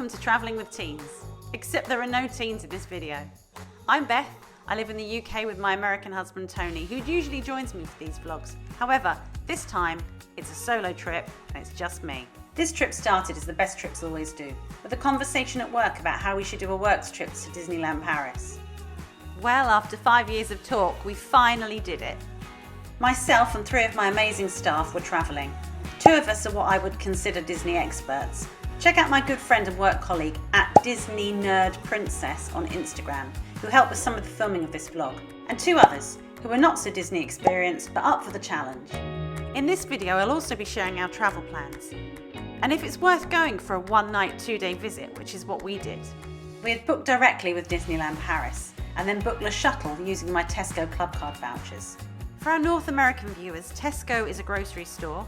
Welcome to Travelling with Teens, except there are no teens in this video. I'm Beth. I live in the UK with my American husband Tony, who usually joins me for these vlogs. However, this time it's a solo trip and it's just me. This trip started as the best trips always do, with a conversation at work about how we should do a works trip to Disneyland Paris. Well, after 5 years of talk, we finally did it. Myself and 3 of my amazing staff were travelling. 2 of us are what I would consider Disney experts. Check out my good friend and work colleague at Disney Nerd Princess on Instagram, who helped with some of the filming of this vlog, and 2 others who are not so Disney experienced but up for the challenge. In this video I'll also be sharing our travel plans, and if it's worth going for a 1-night 2-day visit, which is what we did. We had booked directly with Disneyland Paris and then booked Le Shuttle using my Tesco Club Card vouchers. For our North American viewers, Tesco is a grocery store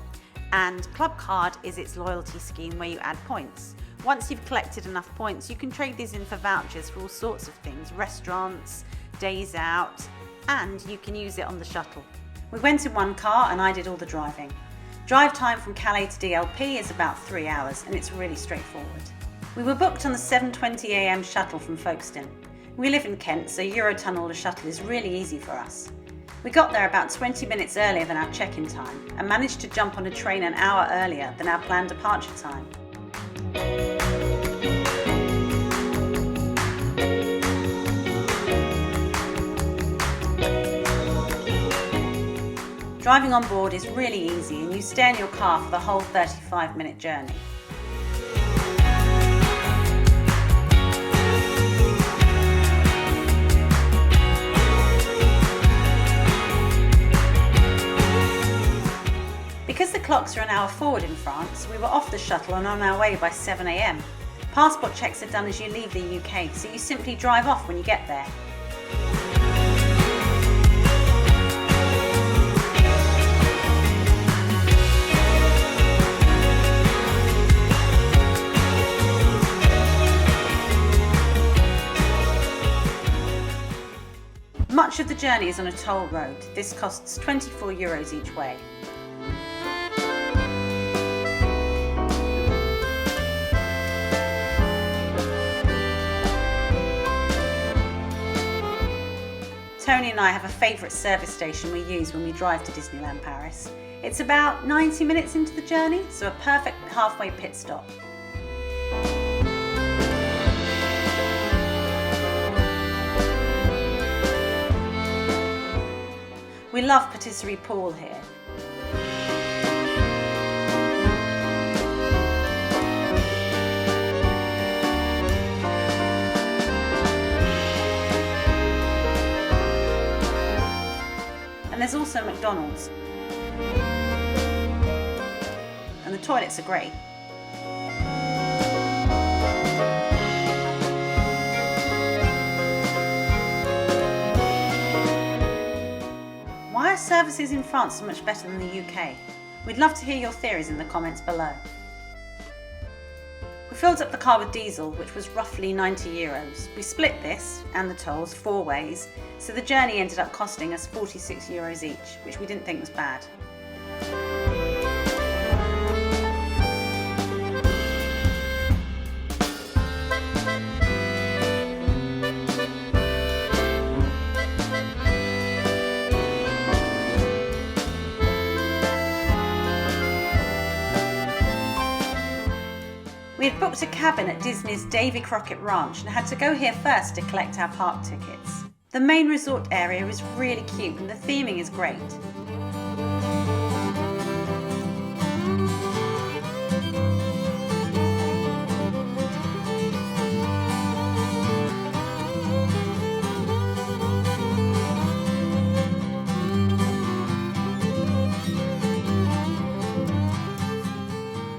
and Club Card is its loyalty scheme where you add points. Once you've collected enough points, you can trade these in for vouchers for all sorts of things, restaurants, days out, and you can use it on the shuttle. We went in one car and I did all the driving. Drive time from Calais to DLP is about 3 hours and it's really straightforward. We were booked on the 7:20 AM shuttle from Folkestone. We live in Kent, so Eurotunnel to Shuttle is really easy for us. We got there about 20 minutes earlier than our check-in time and managed to jump on a train an hour earlier than our planned departure time. Driving on board is really easy and you stay in your car for the whole 35-minute journey. Because the clocks are an hour forward in France, we were off the shuttle and on our way by 7 AM. Passport checks are done as you leave the UK, so you simply drive off when you get there. Much of the journey is on a toll road. This costs €24 each way. Tony and I have a favourite service station we use when we drive to Disneyland Paris. It's about 90 minutes into the journey, so a perfect halfway pit stop. We love Patisserie Paul here. And there's also McDonald's. And the toilets are great. Why are services in France so much better than the UK? We'd love to hear your theories in the comments below. We filled up the car with diesel, which was roughly €90. We split this, and the tolls, 4 ways, so the journey ended up costing us €46 each, which we didn't think was bad. We had booked a cabin at Disney's Davey Crockett Ranch and had to go here first to collect our park tickets. The main resort area is really cute and the theming is great.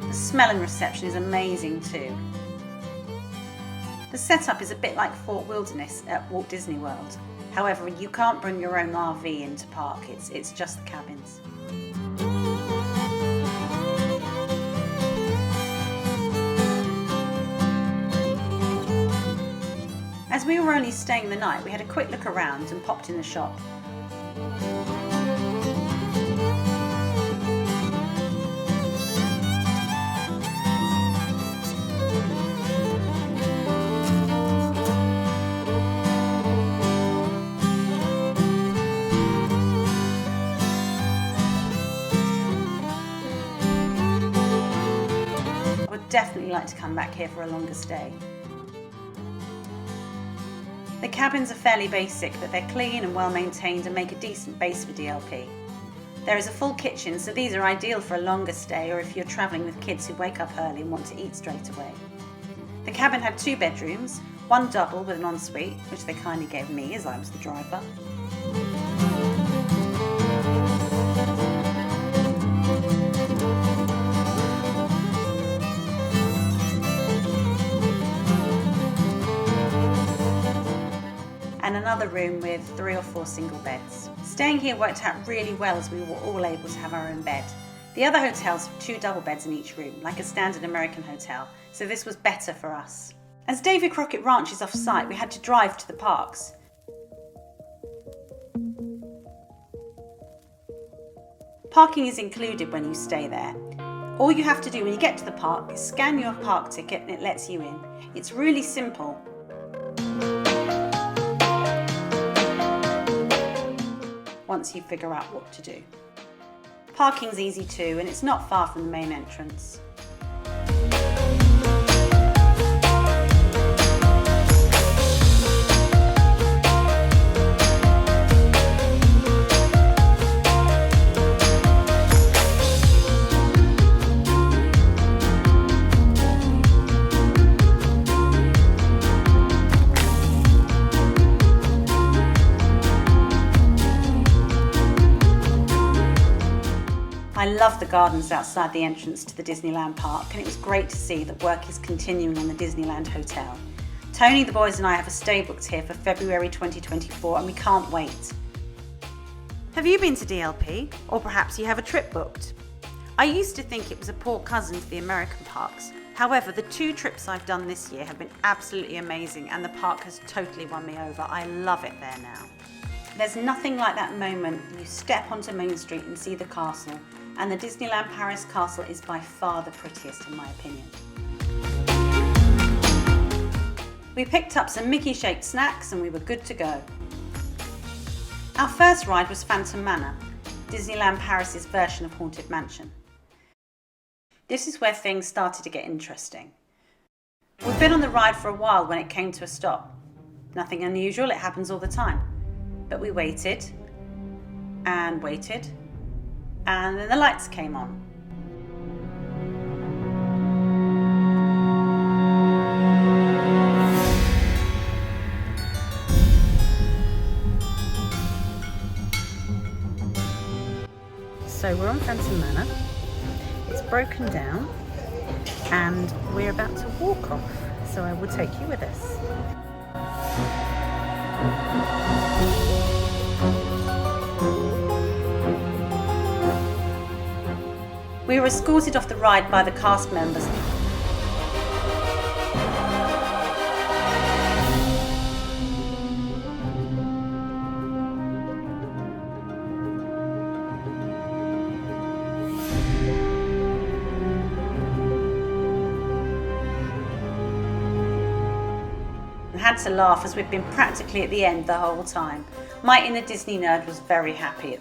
The smell and reception is amazing too. The setup is a bit like Fort Wilderness at Walt Disney World. However, you can't bring your own RV into park, it's just the cabins. As we were only staying the night, we had a quick look around and popped in the shop. would definitely like to come back here for a longer stay. The cabins are fairly basic, but they're clean and well maintained and make a decent base for DLP. There is a full kitchen, so these are ideal for a longer stay or if you're travelling with kids who wake up early and want to eat straight away. The cabin had 2 bedrooms, one double with an ensuite, which they kindly gave me as I was the driver. And another room with 3 or 4 single beds. Staying here worked out really well as we were all able to have our own bed. The other hotels have 2 double beds in each room, like a standard American hotel, so this was better for us. As Davey Crockett Ranch is off-site, we had to drive to the parks. Parking is included when you stay there. All you have to do when you get to the park is scan your park ticket and it lets you in. It's really simple. Once you figure out what to do. Parking's easy too, and it's not far from the main entrance. I love the gardens outside the entrance to the Disneyland park, and it was great to see that work is continuing on the Disneyland Hotel. Tony, the boys and I have a stay booked here for February 2024 and we can't wait. Have you been to DLP? Or perhaps you have a trip booked? I used to think it was a poor cousin to the American parks. However, the 2 trips I've done this year have been absolutely amazing and the park has totally won me over. I love it there now. There's nothing like that moment you step onto Main Street and see the castle. And the Disneyland Paris castle is by far the prettiest in my opinion. We picked up some Mickey-shaped snacks and we were good to go. Our first ride was Phantom Manor, Disneyland Paris's version of Haunted Mansion. This is where things started to get interesting. We've been on the ride for a while when it came to a stop. Nothing unusual, it happens all the time. But we waited and waited. And then the lights came on. So we're on Phantom Manor. It's broken down and we're about to walk off. So I will take you with us. We were escorted off the ride by the cast members. And had to laugh as we'd been practically at the end the whole time. My inner Disney nerd was very happy.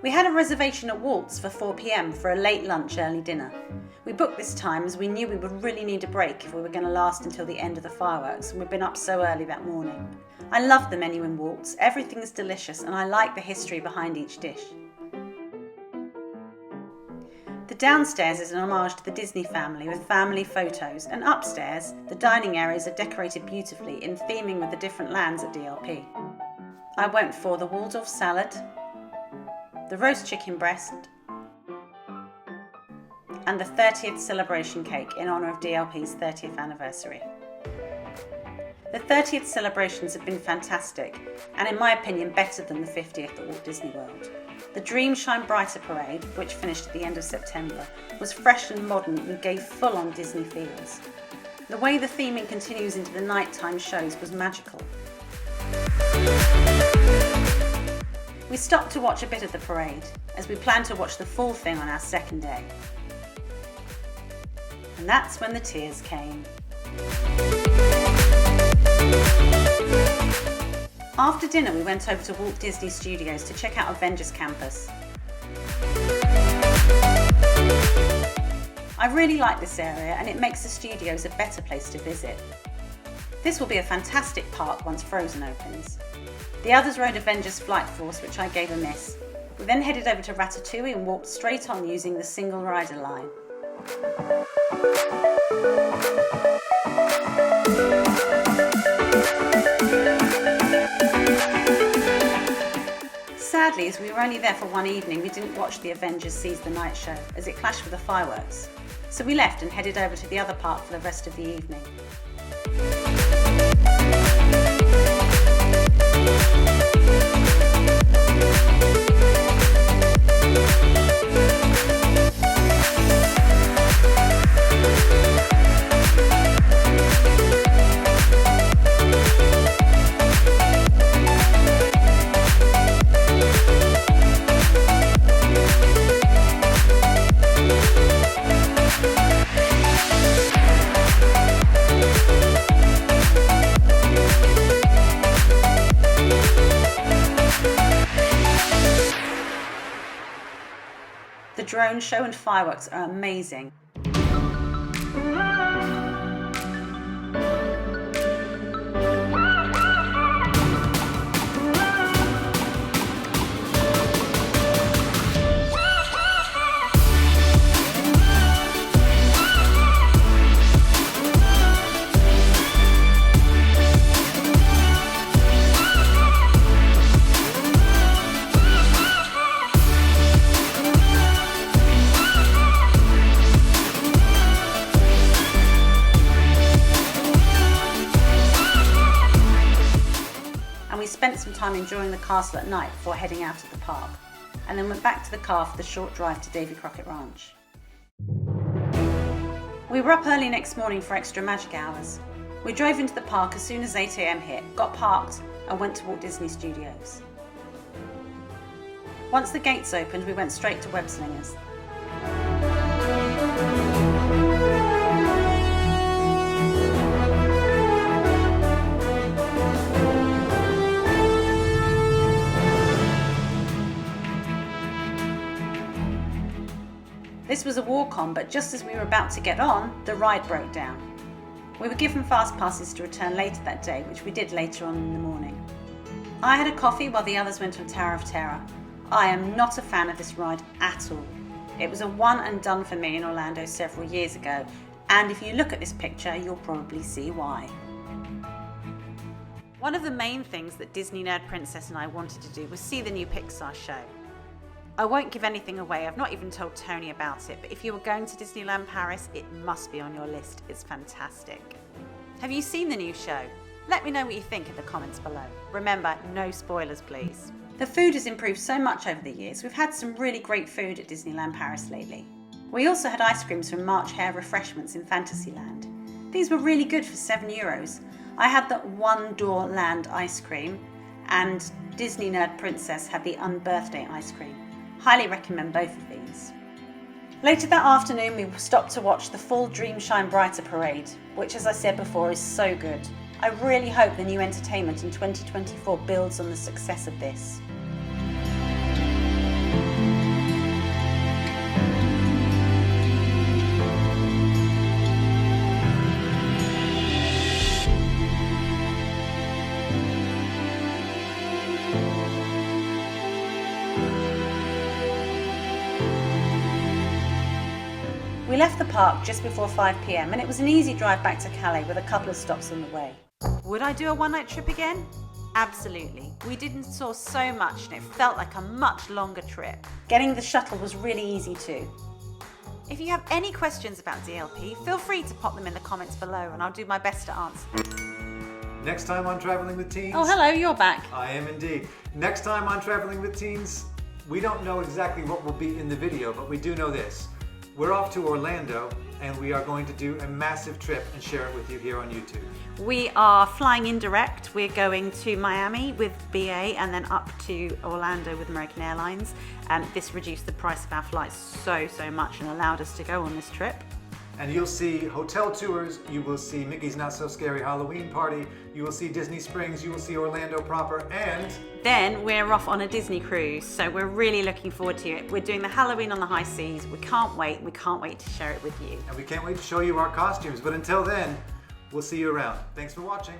We had a reservation at Walt's for 4 p.m. for a late lunch, early dinner. We booked this time as we knew we would really need a break if we were going to last until the end of the fireworks, and we'd been up so early that morning. I love the menu in Walt's, everything is delicious and I like the history behind each dish. The downstairs is an homage to the Disney family with family photos, and upstairs the dining areas are decorated beautifully in theming with the different lands at DLP. I went for the Waldorf salad, the roast chicken breast, and the 30th celebration cake in honour of DLP's 30th anniversary. The 30th celebrations have been fantastic, and in my opinion better than the 50th at Walt Disney World. The Dream Shine Brighter parade, which finished at the end of September, was fresh and modern and gave full-on Disney feels. The way the theming continues into the nighttime shows was magical. We stopped to watch a bit of the parade, as we planned to watch the full thing on our second day. And that's when the tears came. After dinner, we went over to Walt Disney Studios to check out Avengers Campus. I really like this area and it makes the studios a better place to visit. This will be a fantastic park once Frozen opens. The others rode Avengers Flight Force, which I gave a miss. We then headed over to Ratatouille and walked straight on using the single rider line. Sadly, as we were only there for one evening, we didn't watch the Avengers Seize the Night show as it clashed with the fireworks. So we left and headed over to the other park for the rest of the evening. The drone show and fireworks are amazing. We spent some time enjoying the castle at night before heading out of the park, and then went back to the car for the short drive to Davey Crockett Ranch. We were up early next morning for extra magic hours. We drove into the park as soon as 8 AM hit, got parked and went to Walt Disney Studios. Once the gates opened, we went straight to Web Slingers. This was a walk-on, but just as we were about to get on, the ride broke down. We were given fast passes to return later that day, which we did later on in the morning. I had a coffee while the others went on Tower of Terror. I am not a fan of this ride at all. It was a one and done for me in Orlando several years ago, and if you look at this picture, you'll probably see why. One of the main things that Disney Nerd Princess and I wanted to do was see the new Pixar show. I won't give anything away, I've not even told Tony about it, but if you were going to Disneyland Paris, it must be on your list. It's fantastic. Have you seen the new show? Let me know what you think in the comments below. Remember, no spoilers please. The food has improved so much over the years. We've had some really great food at Disneyland Paris lately. We also had ice creams from March Hare Refreshments in Fantasyland. These were really good for €7. I had the One Door Land ice cream, and Disney Nerd Princess had the Unbirthday ice cream. Highly recommend both of these. Later that afternoon we stopped to watch the full Dream Shine Brighter parade, which as I said before is so good. I really hope the new entertainment in 2024 builds on the success of this. We left the park just before 5 PM and it was an easy drive back to Calais with a couple of stops on the way. Would I do a one-night trip again? Absolutely. We did and saw so much and it felt like a much longer trip. Getting the shuttle was really easy too. If you have any questions about DLP, feel free to pop them in the comments below and I'll do my best to answer. Next time on Traveling with Teens... Oh, hello, you're back. I am indeed. Next time on Traveling with Teens, we don't know exactly what will be in the video, but we do know this. We're off to Orlando and we are going to do a massive trip and share it with you here on YouTube. We are flying indirect. We're going to Miami with BA and then up to Orlando with American Airlines. This reduced the price of our flights so much and allowed us to go on this trip. And you'll see hotel tours, you will see Mickey's Not So Scary Halloween Party, you will see Disney Springs, you will see Orlando proper, and then we're off on a Disney cruise, so we're really looking forward to it. We're doing the Halloween on the high seas. We can't wait to share it with you. we can't wait to show you our costumes. But until then, we'll see you around. Thanks for watching.